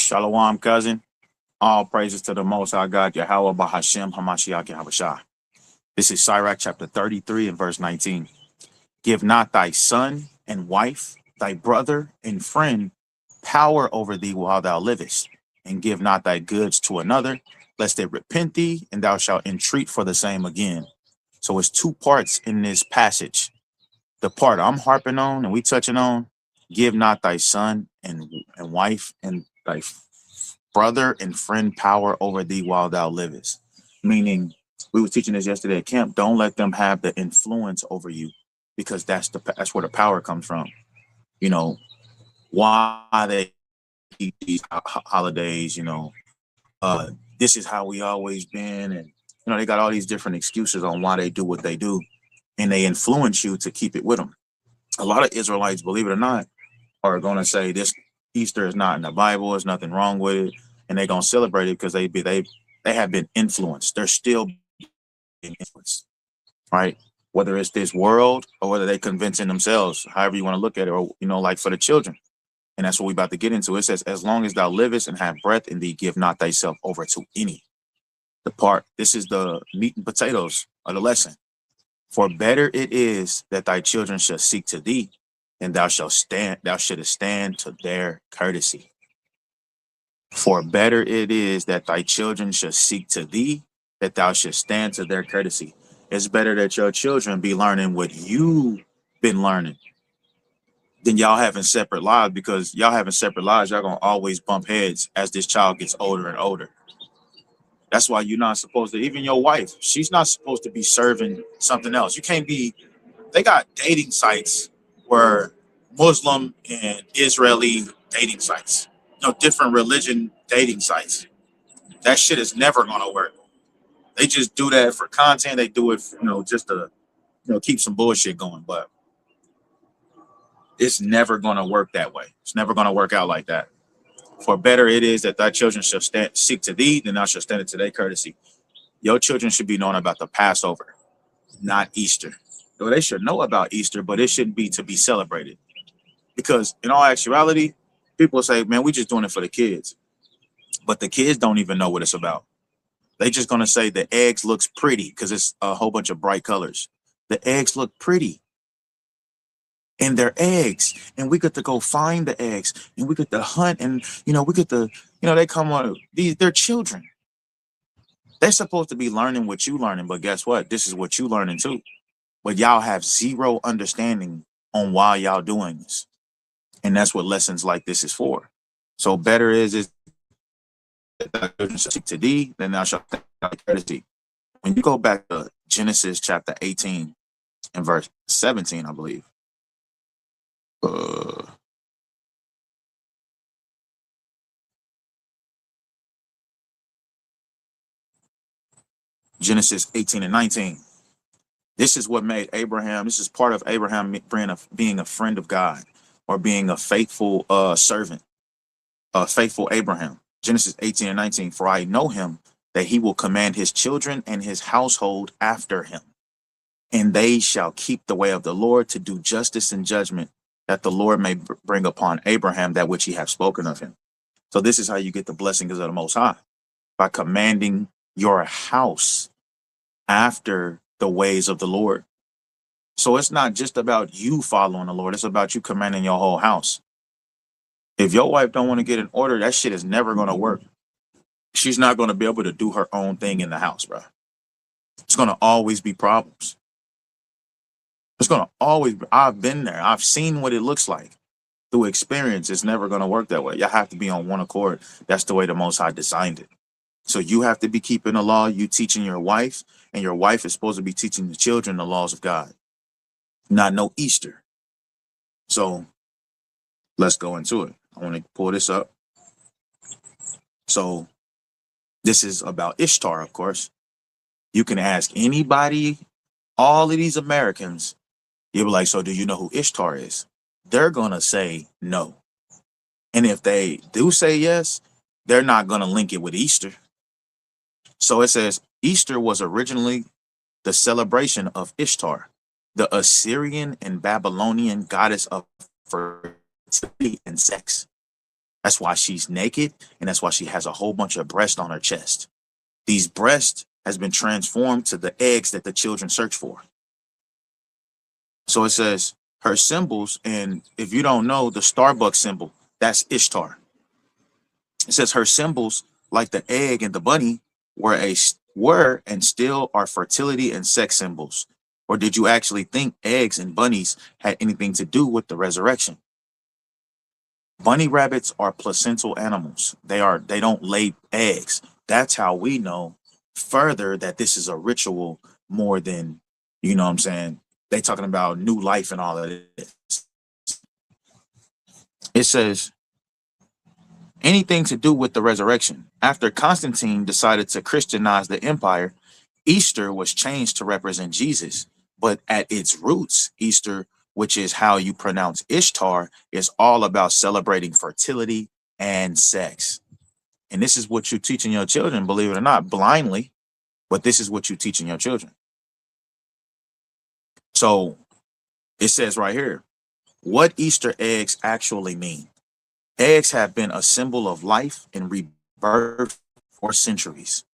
Shalom, cousin. All praises to the Most High God, Yahweh Bahashem Hamashiach Yahushua. This is Sirach chapter 33 and verse 19. Give not thy son and wife, thy brother and friend, power over thee while thou livest, and give not thy goods to another, lest they repent thee, and thou shalt entreat for the same again. So it's two parts in this passage. The part I'm harping on and we touching on, give not thy son and wife and thy brother and friend power over thee while thou livest. Meaning, we were teaching this yesterday at camp. Don't let them have the influence over you, because that's where the power comes from. You know why they keep these holidays. This is how we always been, and they got all these different excuses on why they do what they do, and they influence you to keep it with them. A lot of Israelites, believe it or not, are going to say this Easter is not in the Bible. There's nothing wrong with it, and they're going to celebrate it because they have been influenced. They're still being influenced, right? Whether it's this world or whether they convincing themselves, however you want to look at it, or like for the children. And that's what we're about to get into. It says, as long as thou livest and have breath in thee, give not thyself over to any. This is the meat and potatoes of the lesson. For better it is that thy children shall seek to thee, and thou shouldest stand to their courtesy. For better it is that thy children shall seek to thee, that thou shouldst stand to their courtesy. It's better that your children be learning what you've been learning than y'all having separate lives, because y'all having separate lives, y'all gonna always bump heads as this child gets older and older. That's why you're not supposed to, even your wife, she's not supposed to be serving something else. You can't be, they got dating sites where Muslim and Israeli dating sites, different religion dating sites. That shit is never gonna work. They just do that for content. They do it, just to, keep some bullshit going. But it's never gonna work that way. It's never gonna work out like that. For better it is that thy children shall seek to thee, then thou shalt stand to their courtesy. Your children should be knowing about the Passover, not Easter. Though they should know about Easter, but it shouldn't be to be celebrated. Because in all actuality, people say, man, we just doing it for the kids. But the kids don't even know what it's about. They just gonna say the eggs looks pretty because it's a whole bunch of bright colors. The eggs look pretty. And they're eggs. And we get to go find the eggs. And we get to hunt. And we get to, they come on, they're children. They're supposed to be learning what you learning, but guess what? This is what you learning too. But y'all have zero understanding on why y'all doing this. And that's what lessons like this is for. So better is that thou shalt seek to thee, then thou shalt stand to thy courtesy. When you go back to Genesis chapter 18 and verse 17, I believe. Genesis 18 and 19. This is what made Abraham, this is part of Abraham being a friend of God, or being a faithful servant, a faithful Abraham. Genesis 18 and 19. For I know him, that he will command his children and his household after him, and they shall keep the way of the Lord to do justice and judgment, that the Lord may bring upon Abraham that which he hath spoken of him. So this is how you get the blessings of the Most High, by commanding your house after the ways of the Lord. So it's not just about you following the Lord, it's about you commanding your whole house. If your wife don't want to get in order, that shit is never going to work. She's not going to be able to do her own thing in the house, bro. It's going to always be problems. It's going to always be, I've been there. I've seen what it looks like. Through experience, it's never going to work that way. Y'all have to be on one accord. That's the way the Most High designed it. So you have to be keeping the law, you teaching your wife, and your wife is supposed to be teaching the children the laws of God. Not no Easter. So let's go into it. I want to pull this up. So this is about Ishtar, of course. You can ask anybody, all of these Americans, you'll be like, so do you know who Ishtar is? They're going to say no. And if they do say yes, they're not going to link it with Easter. So it says, Easter was originally the celebration of Ishtar, the Assyrian and Babylonian goddess of fertility and sex. That's why she's naked, and that's why she has a whole bunch of breasts on her chest. These breasts has been transformed to the eggs that the children search for. So it says her symbols, and if you don't know the Starbucks symbol, that's Ishtar. It says her symbols, like the egg and the bunny, were and still are fertility and sex symbols. Or did you actually think eggs and bunnies had anything to do with the resurrection? Bunny rabbits are placental animals. They don't lay eggs. That's how we know further that this is a ritual more than, you know what I'm saying? They talking about new life and all of this. It says anything to do with the resurrection. After Constantine decided to Christianize the empire, Easter was changed to represent Jesus. But at its roots, Easter, which is how you pronounce Ishtar, is all about celebrating fertility and sex. And this is what you're teaching your children, believe it or not, blindly, but this is what you're teaching your children. So it says right here, what Easter eggs actually mean. Eggs have been a symbol of life and rebirth for centuries.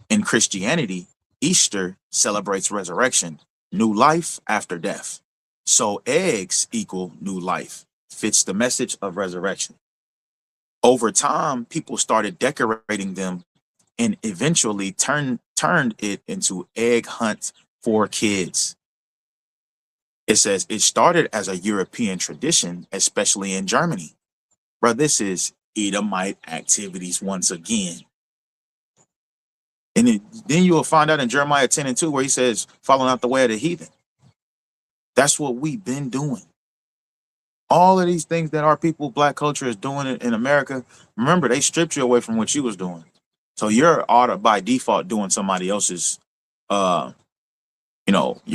In Christianity, Easter celebrates resurrection, new life after death. So eggs equal new life, fits the message of resurrection. Over time, people started decorating them and eventually turned it into egg hunt for kids. It says it started as a European tradition, especially in Germany. Bro, this is Edomite activities once again. And then you will find out in Jeremiah 10:2 where he says, following out the way of the heathen. That's what we've been doing. All of these things that our people, black culture is doing in America, remember, they stripped you away from what you was doing. So you're by default doing somebody else's, you're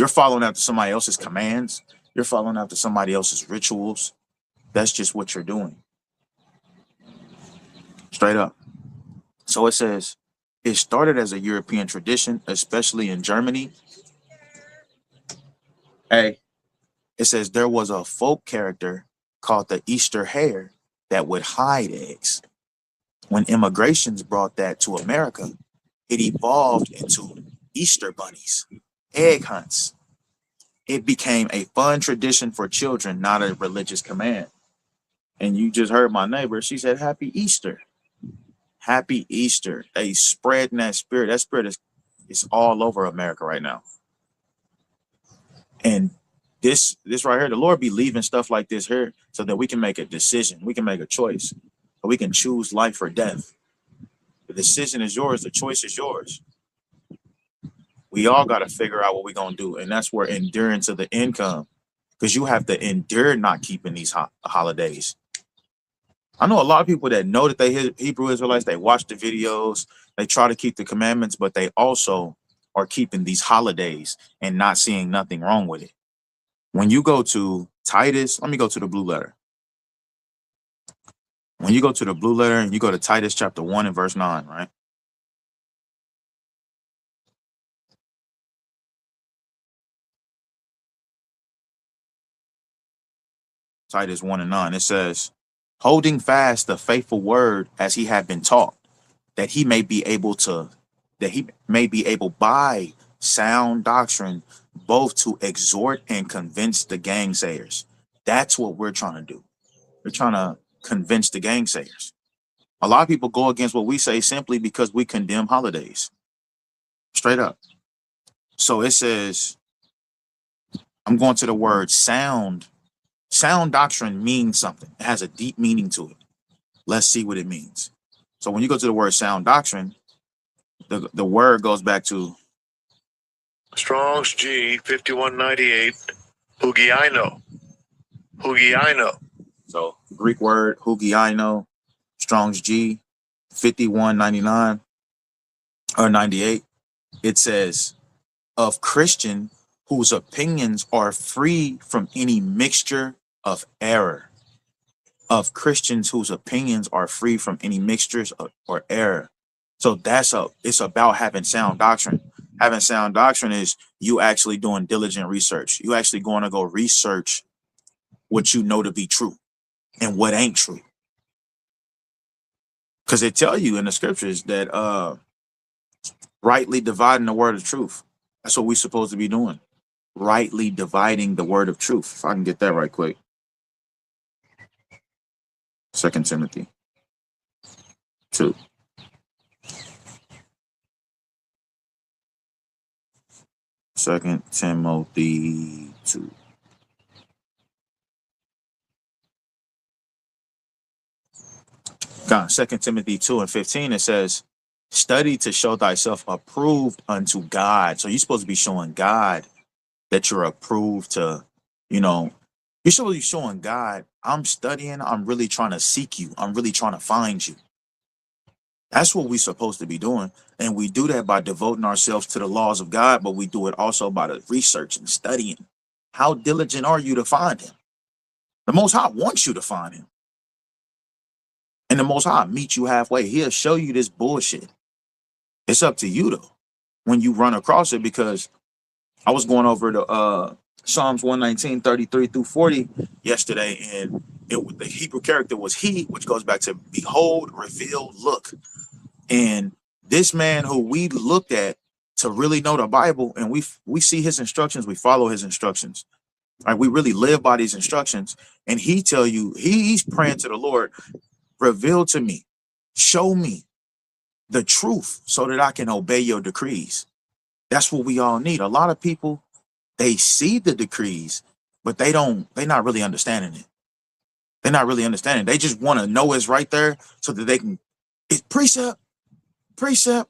following after somebody else's commands. You're following after somebody else's rituals. That's just what you're doing. Straight up. So it says, it started as a European tradition, especially in Germany. Hey, it says there was a folk character called the Easter hare that would hide eggs. When immigrations brought that to America, it evolved into Easter bunnies, egg hunts. It became a fun tradition for children, not a religious command. And you just heard my neighbor, she said, Happy Easter. Happy Easter. They spreading that spirit. That spirit is all over America right now. And this right here, the Lord be leaving stuff like this here so that we can make a decision. We can make a choice. So we can choose life or death. The decision is yours. The choice is yours. We all got to figure out what we're going to do. And that's where endurance of the income, because you have to endure not keeping these holidays. I know a lot of people that know that they Hebrew Israelites, they watch the videos, they try to keep the commandments, but they also are keeping these holidays and not seeing nothing wrong with it. When you go to Titus, let me go to the blue letter. When you go to the blue letter and you go to Titus chapter 1 and verse 9, right? Titus 1 and 9, it says, holding fast the faithful word as he had been taught, that he may be able by sound doctrine both to exhort and convince the gainsayers. That's what we're trying to do. We're trying to convince the gainsayers. A lot of people go against what we say simply because we condemn holidays. Straight up. So it says, I'm going to the word sound. Sound doctrine means something. It has a deep meaning to it. Let's see what it means. So when you go to the word sound doctrine, the word goes back to Strong's G 5198, hugiaino. Hugiaino. So Greek word hugiaino, Strong's G 5199 or 98. It says of Christian whose opinions are free from any mixture of error. Of Christians whose opinions are free from any mixtures or error. So it's about having sound doctrine. Having sound doctrine is you actually doing diligent research. You actually going to go research what you know to be true and what ain't true. Because it tell you in the scriptures that rightly dividing the word of truth. That's what we're supposed to be doing. Rightly dividing the word of truth. If I can get that right quick. 2 Timothy 2. Second Timothy 2. God, 2 Timothy 2 and 15, it says, study to show thyself approved unto God. So you're supposed to be showing God that you're approved to, you're supposed to be showing God, I'm studying, I'm really trying to seek you. I'm really trying to find you. That's what we're supposed to be doing. And we do that by devoting ourselves to the laws of God, but we do it also by the research and studying. How diligent are you to find him? The Most High wants you to find him. And the Most High meet you halfway. He'll show you this bullshit. It's up to you, though, when you run across it, because I was going over the Psalms 119, 33 through 40 yesterday, and the Hebrew character was he, which goes back to behold, reveal, look. And this man who we looked at to really know the Bible, and we see his instructions, we follow his instructions. Right? We really live by these instructions. And he tell you, he's praying to the Lord, reveal to me, show me the truth so that I can obey your decrees. That's what we all need. A lot of people, they see the decrees, but they're not really understanding it. They're not really understanding. They just want to know it's right there so that they can, it's precept,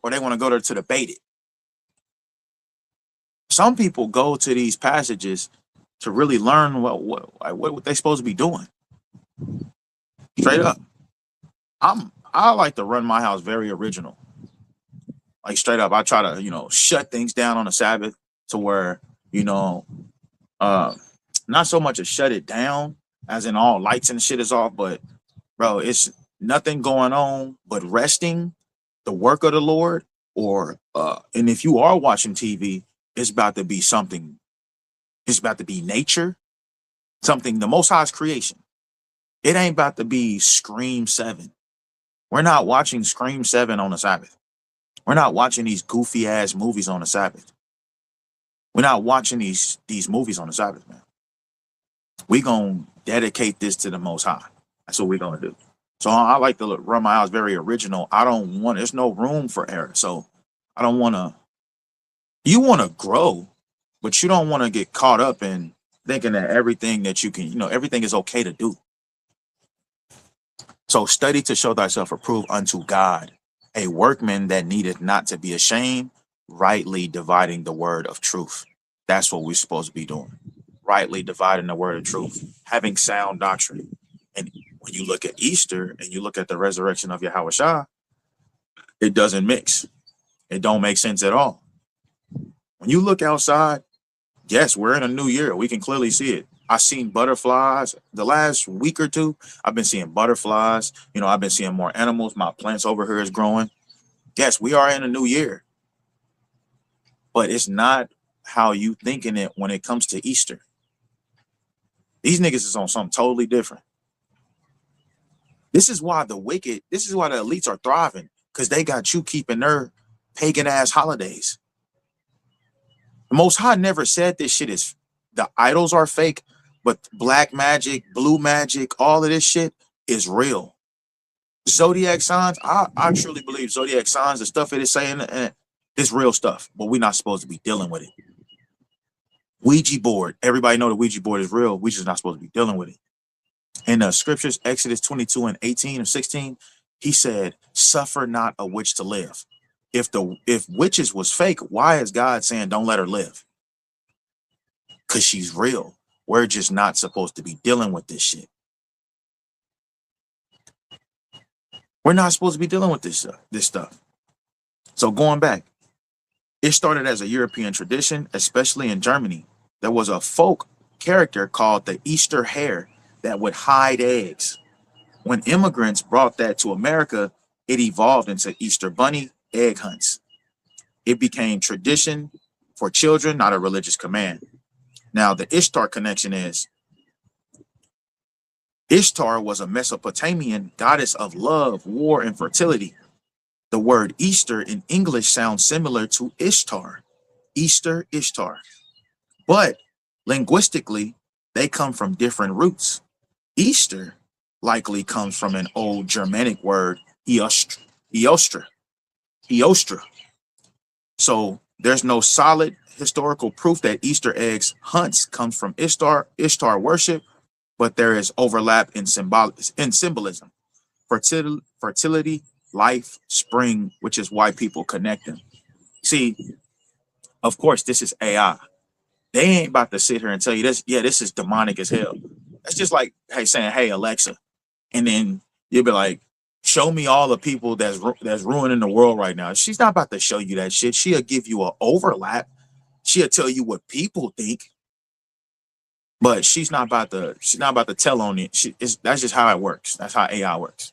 or they want to go there to debate it. Some people go to these passages to really learn what they're supposed to be doing. Straight up. I like to run my house very original. Like straight up, I try to, shut things down on the Sabbath to where, not so much to shut it down as in all lights and shit is off, but bro, it's nothing going on but resting, the work of the Lord, or and if you are watching TV, it's about to be something, it's about to be nature, something, the Most High's creation. It ain't about to be Scream 7. We're not watching Scream 7 on the Sabbath. We're not watching these goofy ass movies on the Sabbath. We're not watching these movies on the Sabbath, man. We're going to dedicate this to the Most High. That's what we're going to do. So I like to run my house very original. There's no room for error. So I don't want to, you want to grow, but you don't want to get caught up in thinking that everything that you can, everything is okay to do. So study to show thyself approved unto God, a workman that needeth not to be ashamed, rightly dividing the word of truth. That's what we're supposed to be doing. Rightly dividing the word of truth, having sound doctrine. And when you look at Easter and you look at the resurrection of Yahushua, it doesn't mix. It don't make sense at all. When you look outside, yes, we're in a new year. We can clearly see it. I've seen butterflies the last week or two. I've been seeing butterflies. I've been seeing more animals. My plants over here is growing. Yes, we are in a new year. But it's not how you thinking it when it comes to Easter. These niggas is on something totally different. This is why the elites are thriving, because they got you keeping their pagan ass holidays. The Most High never said this shit is, the idols are fake, but black magic, blue magic, all of this shit is real. Zodiac signs, I truly believe zodiac signs, the stuff it is saying, is real stuff, but we're not supposed to be dealing with it. Ouija board, everybody know the Ouija board is real. We just not supposed to be dealing with it. In the scriptures, Exodus 22 and 18 and 16, he said, suffer not a witch to live. If witches was fake, why is God saying don't let her live? Because she's real. We're just not supposed to be dealing with this shit. We're not supposed to be dealing with this stuff. So going back, it started as a European tradition, especially in Germany. There was a folk character called the Easter hare that would hide eggs. When immigrants brought that to America, it evolved into Easter bunny egg hunts. It became tradition for children, not a religious command. Now, the Ishtar connection is, Ishtar was a Mesopotamian goddess of love, war, and fertility. The word Easter in English sounds similar to Ishtar. Easter, Ishtar. But linguistically, they come from different roots. Easter likely comes from an old Germanic word, Eostra. Eostra. So there's no solid historical proof that Easter eggs hunts comes from Ishtar worship, but there is overlap in symbolism. Fertility, life, spring, which is why people connect them. See, of course, this is AI. They ain't about to sit here and tell you this. Yeah, this is demonic as hell. That's just like, hey, saying, "Hey, Alexa," and then you'll be like, "Show me all the people that's ruining the world right now." She's not about to show you that shit. She'll give you an overlap. She'll tell you what people think, but she's not about to tell on it. That's just how it works. That's how AI works.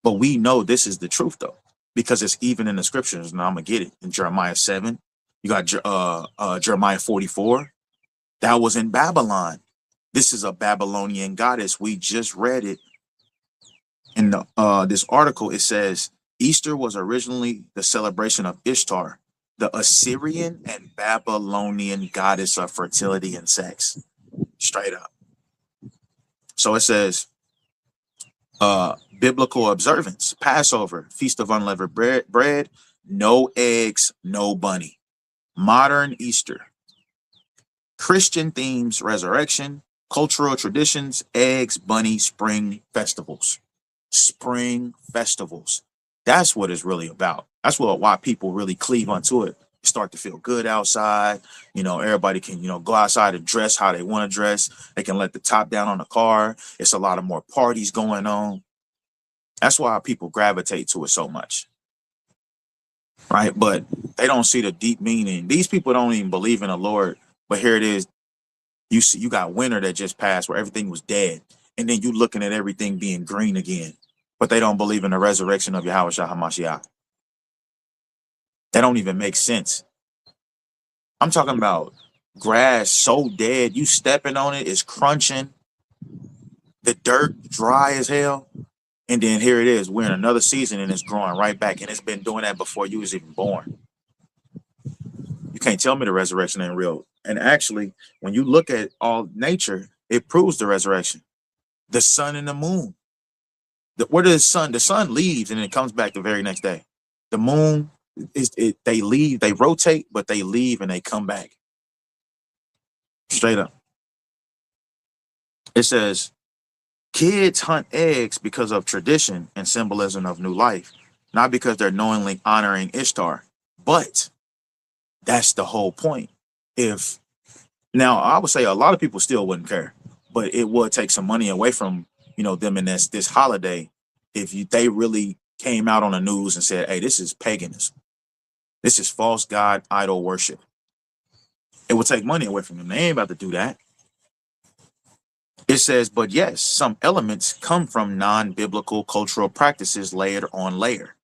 But we know this is the truth though, because it's even in the scriptures. And I'm gonna get it in Jeremiah 7. You got Jeremiah 44. That was in Babylon. This is a Babylonian goddess. We just read it in the this article. It says Easter was originally the celebration of Ishtar, the Assyrian and Babylonian goddess of fertility and sex. Straight up. So it says biblical observance, Passover, Feast of Unleavened bread, no eggs, no bunny. Modern Easter, Christian themes, resurrection, cultural traditions, eggs, bunny, spring festivals. Spring festivals. That's what it's really about. That's why people really cleave onto it. Start to feel good outside. Everybody can, go outside and dress how they want to dress. They can let the top down on the car. It's a lot of more parties going on. That's why people gravitate to it so much. Right? But they don't see the deep meaning. These people don't even believe in the Lord. But here it is. You got winter that just passed where everything was dead. And then you looking at everything being green again. But they don't believe in the resurrection of Yahweh Shah HaMashiach. That don't even make sense. I'm talking about grass so dead, you stepping on it, it's crunching, the dirt dry as hell. And then here it is, we're in another season and it's growing right back. And it's been doing that before you was even born. You can't tell me the resurrection ain't real. And actually, when you look at all nature, it proves the resurrection. The sun and the moon. Where does the sun leaves and it comes back the very next day. The moon, they leave, they rotate, but they leave and they come back. Straight up. It says, kids hunt eggs because of tradition and symbolism of new life, not because they're knowingly honoring Ishtar. But that's the whole point. Now, I would say a lot of people still wouldn't care, but it would take some money away from them in this holiday if they really came out on the news and said, "Hey, this is paganism. This is false god idol worship." It would take money away from them. They ain't about to do that. It says, but yes, some elements come from non-biblical cultural practices layered on later.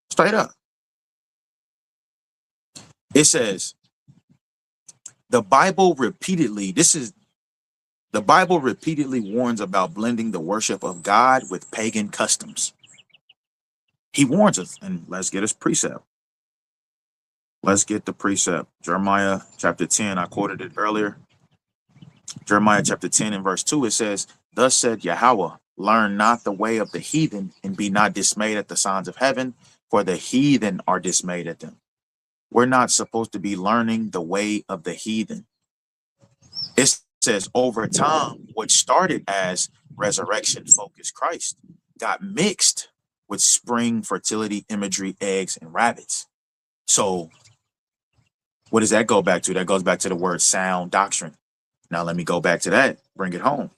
Straight up. It says, the Bible repeatedly warns about blending the worship of God with pagan customs. He warns us, and let's get his precept. Let's get the precept. Jeremiah chapter 10, I quoted it earlier. Jeremiah chapter 10 and verse 2, it says, thus said Yahweh, learn not the way of the heathen, and be not dismayed at the signs of heaven, for the heathen are dismayed at them. We're not supposed to be learning the way of the heathen. It says over time, what started as resurrection focused Christ got mixed with spring fertility imagery, eggs, and rabbits. So what does that go back to? That goes back to the word sound doctrine. Now let me go back to that, bring it home.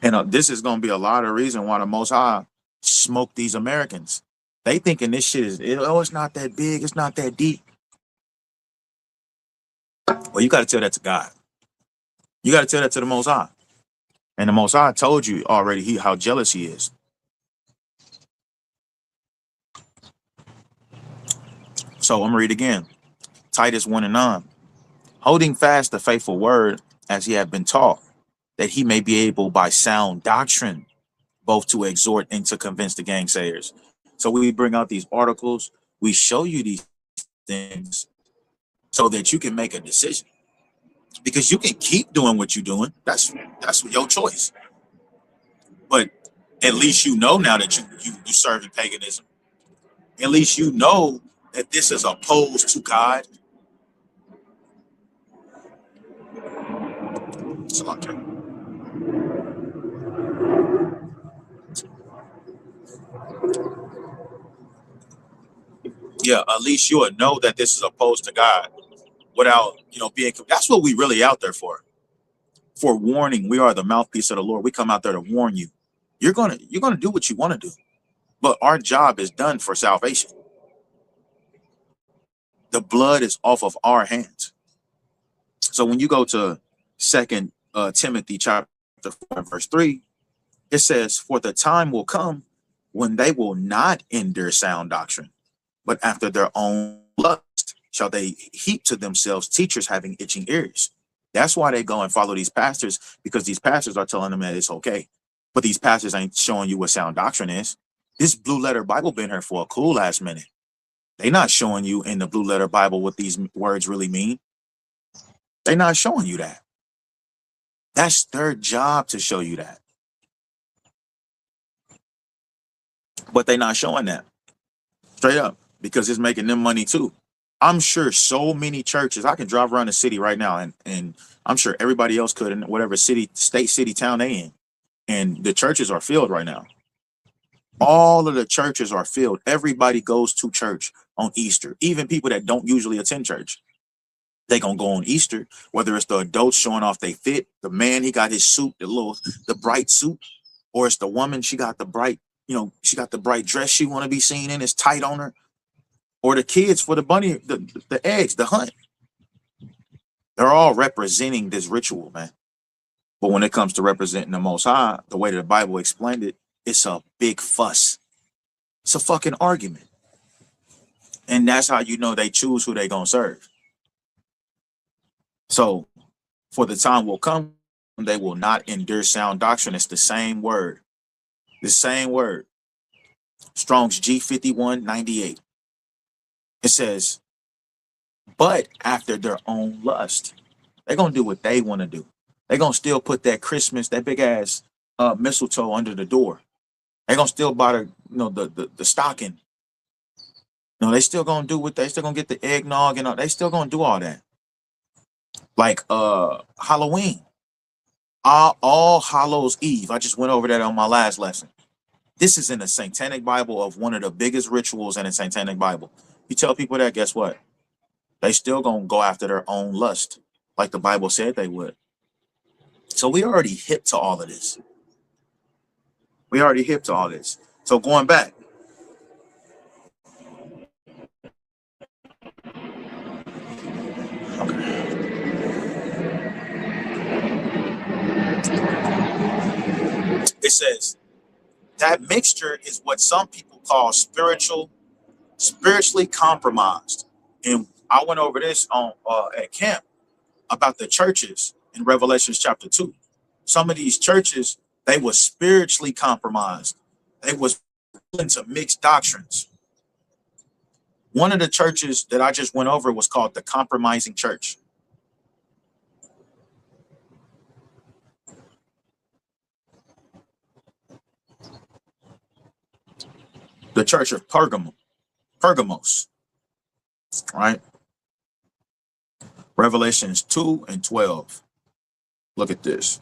And this is going to be a lot of reason why the Most High smoked these Americans. They thinking this shit it's not that big, it's not that deep. Well, you got to tell that to God. You got to tell that to the Most High. And the Most High told you already how jealous he is. So I'm gonna read again. Titus 1 and 9. Holding fast the faithful word as ye have been taught, that he may be able by sound doctrine both to exhort and to convince the gainsayers. So we bring out these articles, we show you these things so that you can make a decision. Because you can keep doing what you're doing. That's your choice. But at least you know now that you serve in paganism. At least you know that this is opposed to God. So, okay. Yeah, at least you will know that this is opposed to God without being. That's what we really out there for. For warning, we are the mouthpiece of the Lord. We come out there to warn you. You're gonna do what you want to do, but our job is done for salvation. The blood is off of our hands. So when you go to Second Timothy chapter 4 verse 3, it says, "For the time will come when they will not endure sound doctrine, but after their own lust shall they heap to themselves teachers having itching ears." That's why they go and follow these pastors, because these pastors are telling them that it's okay. But these pastors ain't showing you what sound doctrine is. This blue letter Bible been here for a cool last minute. They not showing you in the blue letter Bible what these words really mean. They not showing you that. That's their job to show you that. But they not showing that. Straight up. Because it's making them money too. I'm sure so many churches, I can drive around the city right now, and I'm sure everybody else could in whatever city, state, city, town they in. And the churches are filled right now. All of the churches are filled. Everybody goes to church on Easter. Even people that don't usually attend church. They gonna go on Easter, whether it's the adults showing off they fit, the man, he got his suit, the bright suit, or it's the woman, she got the bright, she got the bright dress she want to be seen in, it's tight on her, or the kids for the bunny, the eggs, the hunt. They're all representing this ritual, man. But when it comes to representing the Most High, the way that the Bible explained it, it's a big fuss. It's a fucking argument. And that's how you know they choose who they gonna serve. So, for the time will come, they will not endure sound doctrine. It's the same word. The same word. Strong's G5198. It says, but after their own lust. They're gonna do what they want to do. They're gonna still put that Christmas, that big ass mistletoe under the door. They're gonna still buy the stocking. They still gonna do what they still gonna get the eggnog and all. They still gonna do all that. Like Halloween. All Hallows Eve. I just went over that on my last lesson. This is in the Satanic Bible, of one of the biggest rituals in the Satanic Bible. You tell people that, guess what? They still gonna go after their own lust, like the Bible said they would. So we already hip to all of this. We already hip to all this. So going back. Okay. It says that mixture is what some people call spiritually compromised. And I went over this on at camp about the churches in Revelations chapter 2. Some of these churches, they were spiritually compromised. They was into mixed doctrines. One of the churches that I just went over was called the Compromising Church. The Church of Pergamos, right? Revelations 2 and 12. Look at this.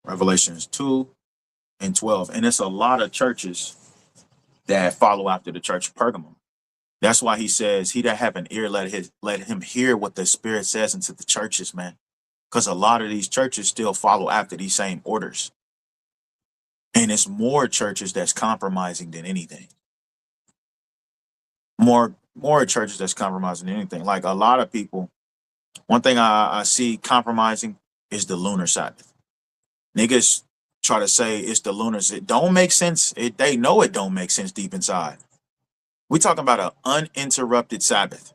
Revelations 2 and 12. And it's a lot of churches that follow after the Church of Pergamum. That's why he says, he that have an ear, let him hear what the Spirit says into the churches, man. Because a lot of these churches still follow after these same orders. And it's more churches that's compromising than anything. More churches that's compromising than anything. Like a lot of people, one thing I see compromising is the lunar Sabbath. Niggas try to say it's the lunars. It don't make sense. They know it don't make sense deep inside. We're talking about an uninterrupted Sabbath.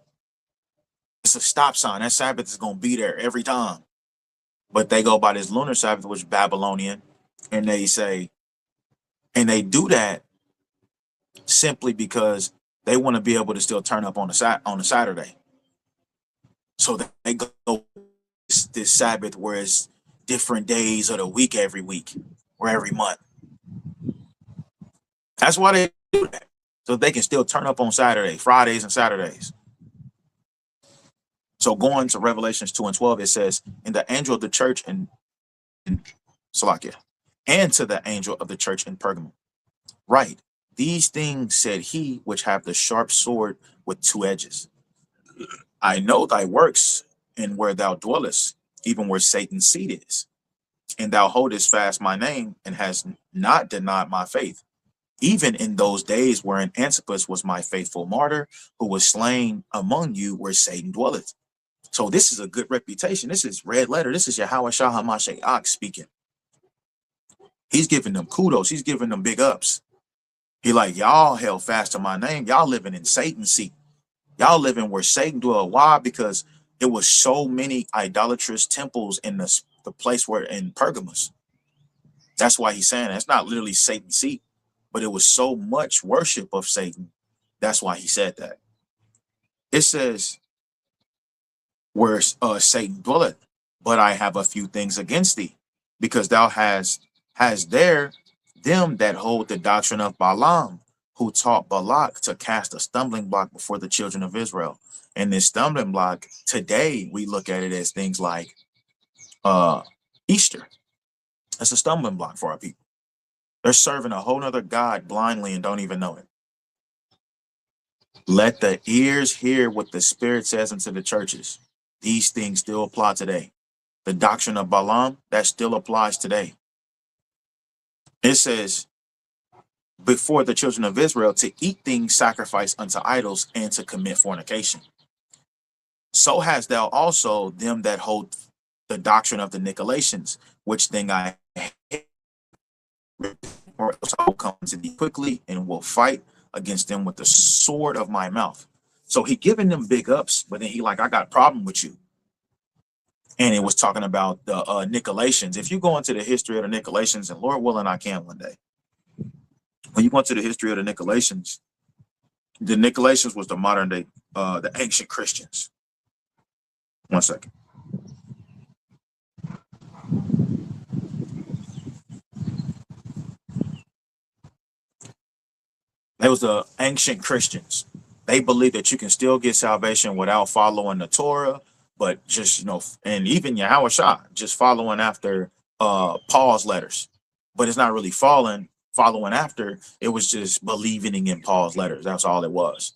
It's a stop sign. That Sabbath is going to be there every time. But they go by this lunar Sabbath, which is Babylonian, and they say, and they do that simply because they want to be able to still turn up on the Saturday. So they go this Sabbath where it's different days of the week every week or every month. That's why they do that. So they can still turn up on Saturday, Fridays and Saturdays. So going to Revelations 2 and 12, it says, "In the angel of the church in Salakia, and to the angel of the church in Pergamum, write, these things said he which have the sharp sword with two edges. I know thy works, and where thou dwellest, even where Satan's seat is. And thou holdest fast my name, and hast not denied my faith, even in those days wherein Antipas was my faithful martyr, who was slain among you where Satan dwelleth." So this is a good reputation. This is red letter. This is Yahweh Shah HaMashiach speaking. He's giving them kudos. He's giving them big ups. He like, y'all held fast to my name. Y'all living in Satan's seat. Y'all living where Satan dwelled. Why? Because it was so many idolatrous temples in the place where in Pergamos. That's why he's saying that's not literally Satan's seat, but it was so much worship of Satan. That's why he said that. It says, where Satan dwelleth, but I have a few things against thee, because thou has there them that hold the doctrine of Balaam, who taught Balak to cast a stumbling block before the children of Israel. And this stumbling block, today we look at it as things like Ishtar. That's a stumbling block for our people. They're serving a whole nother God blindly and don't even know it. Let the ears hear what the Spirit says unto the churches. These things still apply today. The doctrine of Balaam, that still applies today. It says, before the children of Israel, to eat things sacrificed unto idols and to commit fornication. So hast thou also them that hold the doctrine of the Nicolaitans, which thing I hate, or else I will come to thee quickly and will fight against them with the sword of my mouth. So he giving them big ups, but then he like, I got a problem with you. And it was talking about the Nicolaitans. If you go into the history of the Nicolaitans, and Lord willing, I can one day. When you go into the history of the Nicolaitans was the modern day, the ancient Christians. One second. They was the ancient Christians. They believe that you can still get salvation without following the Torah, but just, you know, and even Yahweh Shah, just following after Paul's letters. But it's not really following after, it was just believing in Paul's letters. That's all it was.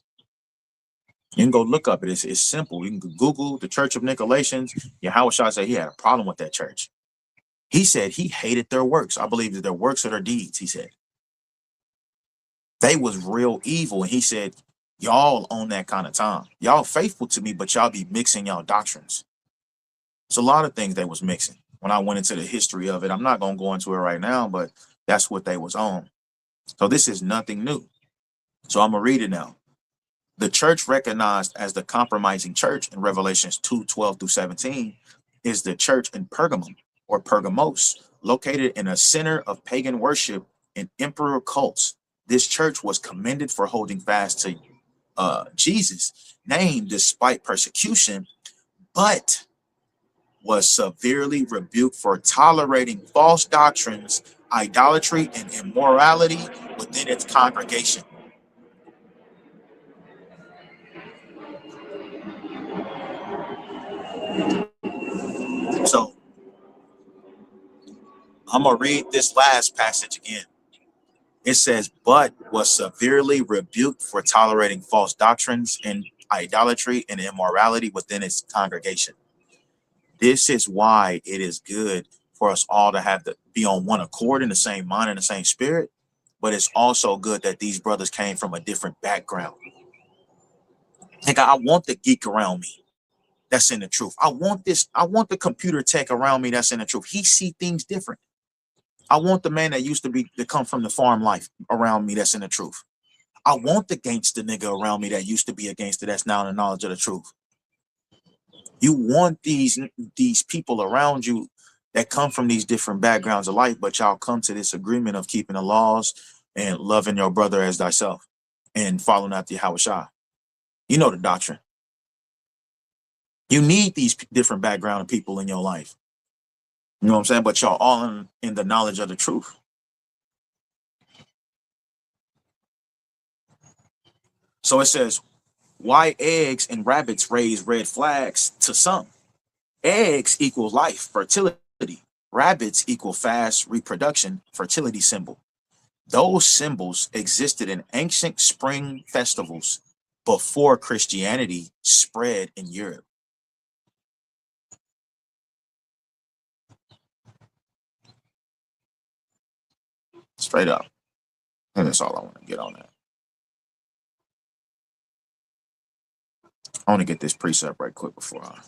You can go look up it. It's simple. You can Google the Church of Nicolaitans. Yahweh Shah said he had a problem with that church. He said he hated their works. I believe that their works are their deeds, he said. They was real evil. And he said, y'all on that kind of time. Y'all faithful to me, but y'all be mixing y'all doctrines. It's a lot of things they was mixing. When I went into the history of it, I'm not going to go into it right now, but that's what they was on. So this is nothing new. So I'm going to read it now. The church recognized as the compromising church in Revelations 2:12-17 is the church in Pergamum or Pergamos, located in a center of pagan worship and emperor cults. This church was commended for holding fast to Jesus' name despite persecution, but was severely rebuked for tolerating false doctrines, idolatry, and immorality within its congregation. So I'm going to read this last passage again. It says, but was severely rebuked for tolerating false doctrines and idolatry and immorality within its congregation. This is why it is good for us all to have to be on one accord, in the same mind and the same spirit. But it's also good that these brothers came from a different background. Like, I want the geek around me that's in the truth. I want the computer tech around me that's in the truth. He see things different. I want the man that used to come from the farm life around me that's in the truth. I want the gangster nigga around me that used to be a gangster that's now in the knowledge of the truth. You want these people around you that come from these different backgrounds of life, but y'all come to this agreement of keeping the laws and loving your brother as thyself and following after Yahweh Shah. You know the doctrine. You need these different background of people in your life. You know what I'm saying? But y'all all in the knowledge of the truth. So it says, why eggs and rabbits raise red flags to some? Eggs equal life, fertility. Rabbits equal fast reproduction, fertility symbol. Those symbols existed in ancient spring festivals before Christianity spread in Europe. Straight up. And that's all I want to get on that. I want to get this precept right quick before I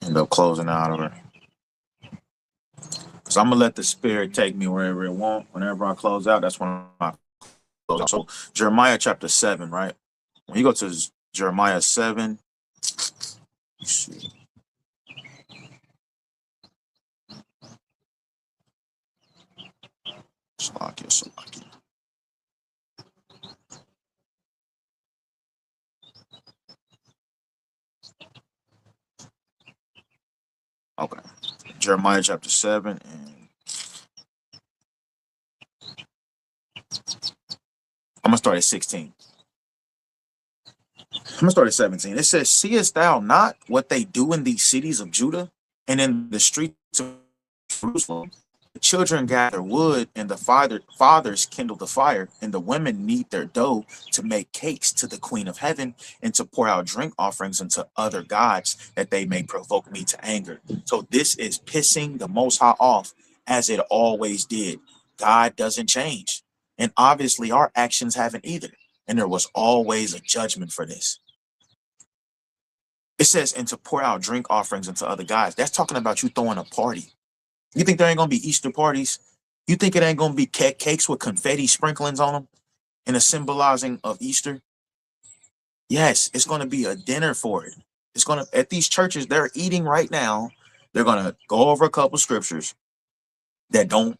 end up closing out of it. Because I'm going to let the spirit take me wherever it wants. Whenever I close out, that's when I close out. So Jeremiah chapter 7, right? When you go to Jeremiah 7, let's see. Salakia. Okay. Jeremiah chapter 7, and I'm going to start at 16. I'm going to start at 17. It says, seest thou not what they do in these cities of Judah and in the streets of Jerusalem? The children gather wood, and the fathers kindle the fire, and the women knead their dough to make cakes to the Queen of Heaven, and to pour out drink offerings unto other gods, that they may provoke me to anger. So this is pissing the Most High off, as it always did. God doesn't change, and obviously our actions haven't either. And there was always a judgment for this. It says, and to pour out drink offerings unto other gods. That's talking about you throwing a party. You think there ain't gonna be Easter parties? You think it ain't gonna be cakes with confetti sprinklings on them and a symbolizing of Easter? Yes, it's gonna be a dinner for it. It's gonna, at these churches, they're eating right now. They're gonna go over a couple scriptures that don't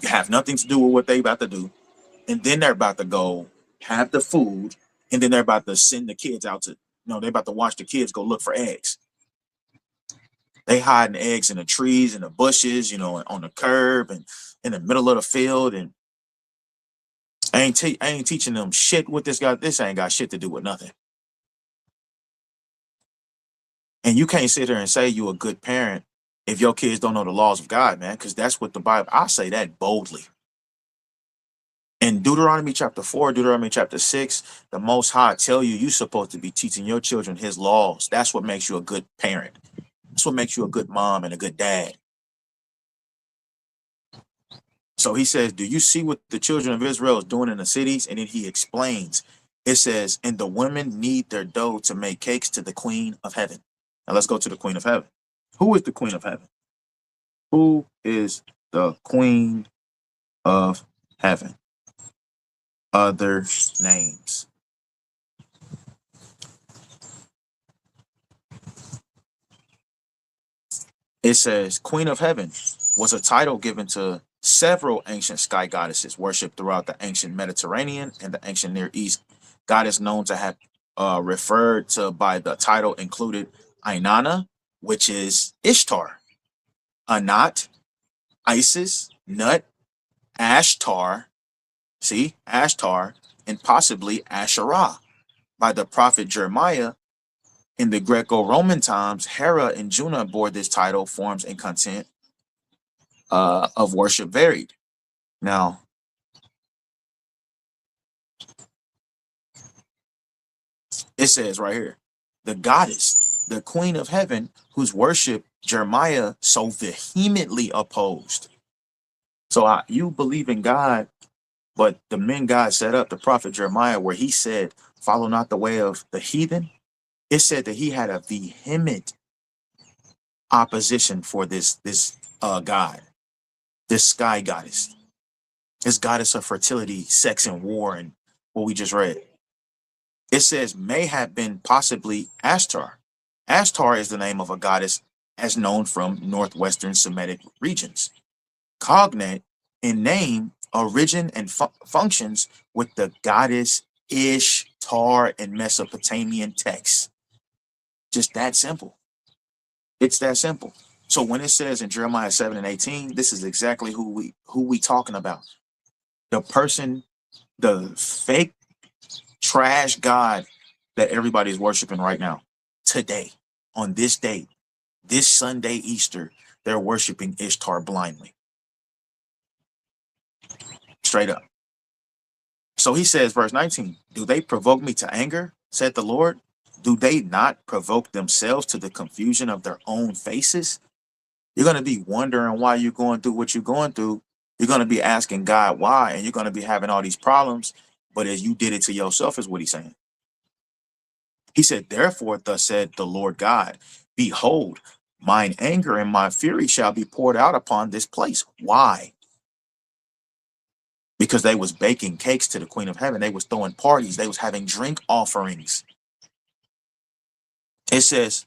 have nothing to do with what they about to do, and then they're about to go have the food, and then they're about to send the kids out to, they're about to watch the kids go look for eggs. They hiding eggs in the trees and the bushes, on the curb and in the middle of the field. And I ain't teaching them shit with this guy. This ain't got shit to do with nothing. And you can't sit there and say you a good parent if your kids don't know the laws of God, man, because that's what the Bible, I say that boldly. In Deuteronomy chapter 4, Deuteronomy chapter 6, the Most High tell you you're supposed to be teaching your children his laws. That's what makes you a good parent. That's what makes you a good mom and a good dad. So he says, do you see what the children of Israel is doing in the cities? And then he explains, it says, and the women knead their dough to make cakes to the Queen of Heaven. Now let's go to the Queen of Heaven. Who is the Queen of Heaven? Who is the Queen of Heaven? Other names. It says Queen of Heaven was a title given to several ancient sky goddesses worshipped throughout the ancient Mediterranean and the ancient Near East. Goddess known to have referred to by the title included Inanna, which is Ishtar, Anat, Isis, Nut, Ashtar, Ashtar, and possibly Asherah. By the prophet Jeremiah, in the Greco-Roman times, Hera and Juno bore this title. Forms and content of worship varied. Now, it says right here, the goddess, the Queen of Heaven, whose worship Jeremiah so vehemently opposed. So you believe in God, but the men God set up, the prophet Jeremiah, where he said, follow not the way of the heathen. It said that he had a vehement opposition for this God, this sky goddess, this goddess of fertility, sex, and war, and what we just read. It says may have been possibly Ashtar. Ashtar is the name of a goddess as known from northwestern Semitic regions. Cognate in name, origin, and functions with the goddess Ishtar in Mesopotamian texts. Just that simple. It's that simple. So when it says in Jeremiah 7 and 18, this is exactly who we talking about. The person, the fake trash God that everybody's worshiping right now. Today, on this day, this Sunday Easter, they're worshiping Ishtar blindly. Straight up. So he says, verse 19, do they provoke me to anger, said the Lord? Do they not provoke themselves to the confusion of their own faces? You're going to be wondering why you're going through what you're going through. You're going to be asking God why, and you're going to be having all these problems. But as you did it to yourself, is what he's saying. He said, therefore, thus said the Lord God, behold, mine anger and my fury shall be poured out upon this place. Why? Because they was baking cakes to the Queen of Heaven. They was throwing parties. They was having drink offerings. It says,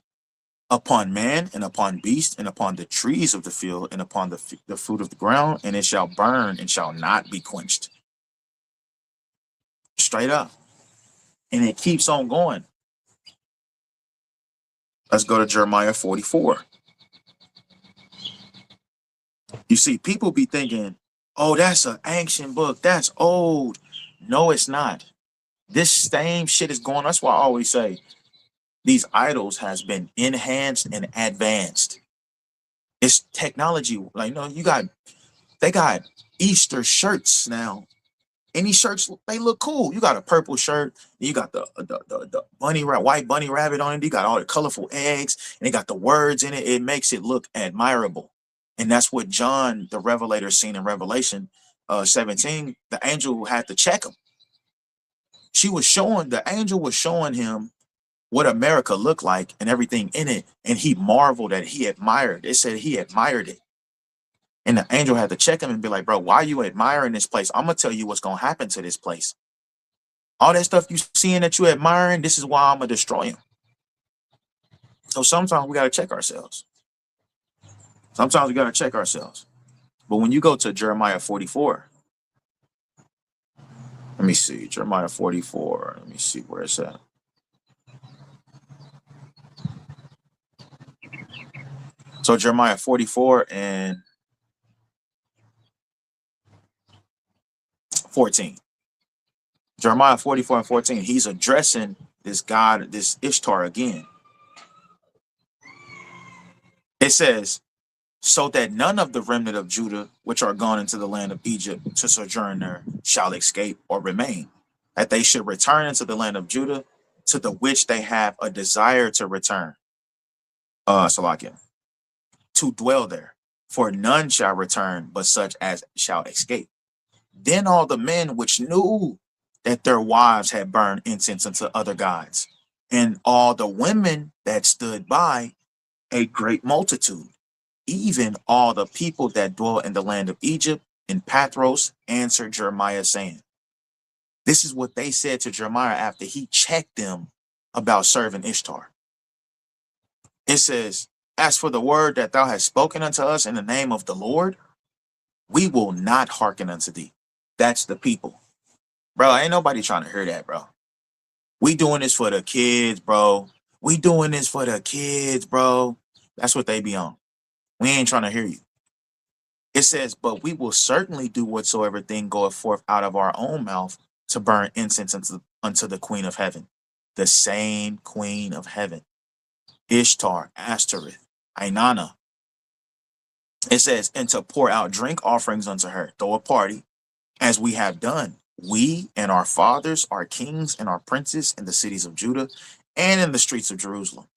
upon man and upon beast and upon the trees of the field and upon the fruit of the ground, and it shall burn and shall not be quenched. Straight up. And it keeps on going. Let's go to Jeremiah 44. You see, people be thinking, oh, that's an ancient book. That's old. No, it's not. This same shit is going. That's why I always say these idols has been enhanced and advanced. It's technology. Like, they got Easter shirts now. Any shirts, they look cool. You got a purple shirt, you got the white bunny rabbit on it, you got all the colorful eggs, and it got the words in it. It makes it look admirable. And that's what John, the Revelator, seen in Revelation 17. The angel had to check him. The angel was showing him what America looked like and everything in it. And he marveled at, he admired. It said he admired it. And the angel had to check him and be like, bro, why are you admiring this place? I'm going to tell you what's going to happen to this place. All that stuff you seeing that you admiring, this is why I'm going to destroy him. So sometimes we got to check ourselves. Sometimes we got to check ourselves. But when you go to Jeremiah 44, let me see, Jeremiah 44, let me see where it's at. So Jeremiah 44 and 14. Jeremiah 44 and 14, he's addressing this God, this Ishtar again. It says, so that none of the remnant of Judah, which are gone into the land of Egypt to sojourn there, shall escape or remain, that they should return into the land of Judah, to the which they have a desire to return. Salakia, to dwell there, for none shall return, but such as shall escape. Then all the men which knew that their wives had burned incense unto other gods, and all the women that stood by, a great multitude, even all the people that dwell in the land of Egypt, in Pathros, answered Jeremiah, saying, this is what they said to Jeremiah after he checked them about serving Ishtar. It says, as for the word that thou hast spoken unto us in the name of the Lord, we will not hearken unto thee. That's the people. Bro, ain't nobody trying to hear that, bro. We doing this for the kids, bro. We doing this for the kids, bro. That's what they be on. We ain't trying to hear you. It says, but we will certainly do whatsoever thing goeth forth out of our own mouth to burn incense unto the Queen of Heaven, the same Queen of Heaven, Ishtar, Ashtoreth, Inanna. It says, and to pour out drink offerings unto her, throw a party, as we have done, we and our fathers, our kings and our princes in the cities of Judah and in the streets of Jerusalem.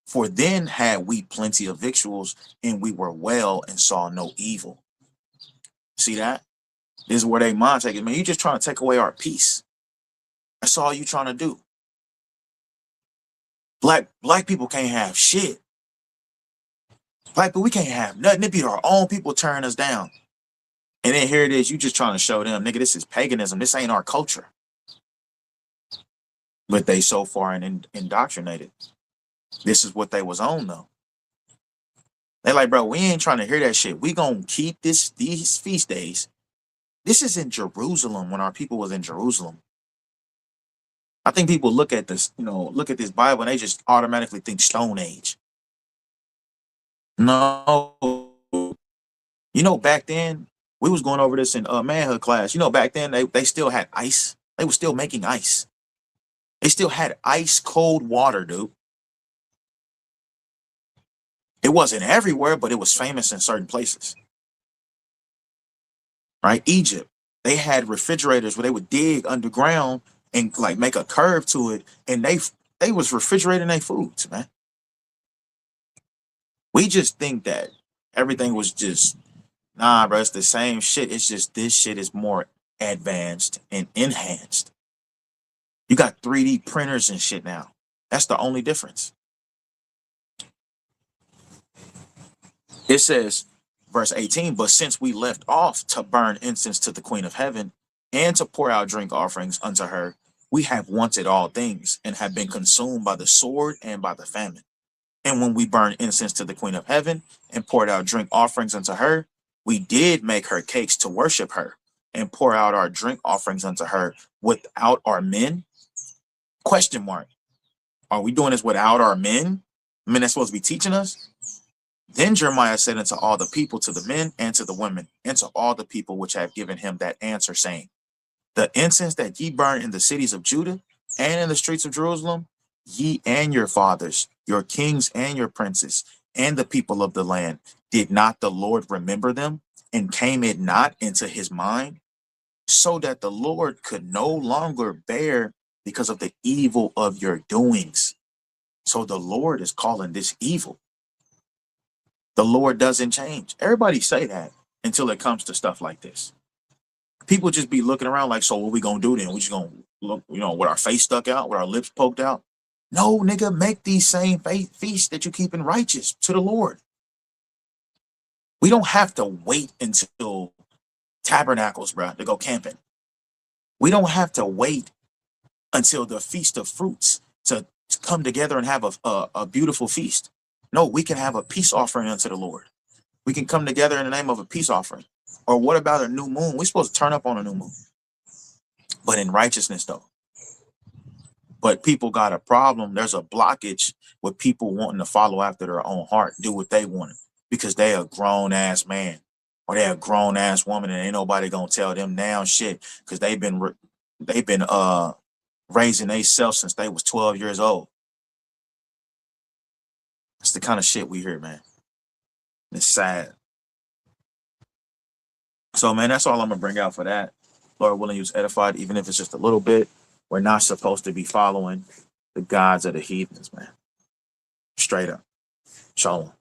For then had we plenty of victuals, and we were well and saw no evil. See that? This is where they mind take it. Man, you just trying to take away our peace. That's all you trying to do. Black people can't have shit. Black people, we can't have nothing. It be our own people tearing us down. And then here it is, you just trying to show them, nigga, this is paganism. This ain't our culture. But they so far indoctrinated. This is what they was on though. They like, bro, we ain't trying to hear that shit. We gonna keep these feast days. This is in Jerusalem when our people was in Jerusalem. I think people look at this, look at this Bible and they just automatically think Stone Age. No, back then we was going over this in manhood class. Back then they still had ice. They were still making ice. They still had ice cold water, dude. It wasn't everywhere, but it was famous in certain places. Right? Egypt, they had refrigerators where they would dig underground and like make a curve to it, and they was refrigerating their foods, man. We just think that everything was just nah, bro. It's the same shit. It's just this shit is more advanced and enhanced. You got 3D printers and shit now. That's the only difference. It says, verse 18, but since we left off to burn incense to the Queen of Heaven and to pour out drink offerings unto her, we have wanted all things and have been consumed by the sword and by the famine. And when we burned incense to the Queen of Heaven and poured out drink offerings unto her, we did make her cakes to worship her and pour out our drink offerings unto her without our men? Question mark. Are we doing this without our men? Men that's supposed to be teaching us? Then Jeremiah said unto all the people, to the men and to the women, and to all the people which have given him that answer, saying, the incense that ye burn in the cities of Judah and in the streets of Jerusalem, ye and your fathers, your kings and your princes, and the people of the land, did not the Lord remember them, and came it not into his mind, so that the Lord could no longer bear because of the evil of your doings. So the Lord is calling this evil. The Lord doesn't change. Everybody say that until it comes to stuff like this. People just be looking around like, so what we gonna do then? We just gonna look, with our face stuck out, with our lips poked out? No, nigga, make these same feasts that you keep in righteous to the Lord. We don't have to wait until tabernacles, bro, to go camping. We don't have to wait until the Feast of Fruits to come together and have a beautiful feast. No, we can have a peace offering unto the Lord. We can come together in the name of a peace offering. Or what about a new moon? We're supposed to turn up on a new moon, but in righteousness though. But people got a problem. There's a blockage with people wanting to follow after their own heart, do what they want, because they a grown ass man or they a grown ass woman, and ain't nobody gonna tell them now shit because they've been raising themselves since they was 12 years old. That's the kind of shit we hear, man. It's sad. So, man, that's all I'm gonna bring out for that. Lord willing, you was edified, even if it's just a little bit. We're not supposed to be following the gods of the heathens, man. Straight up. Shalom.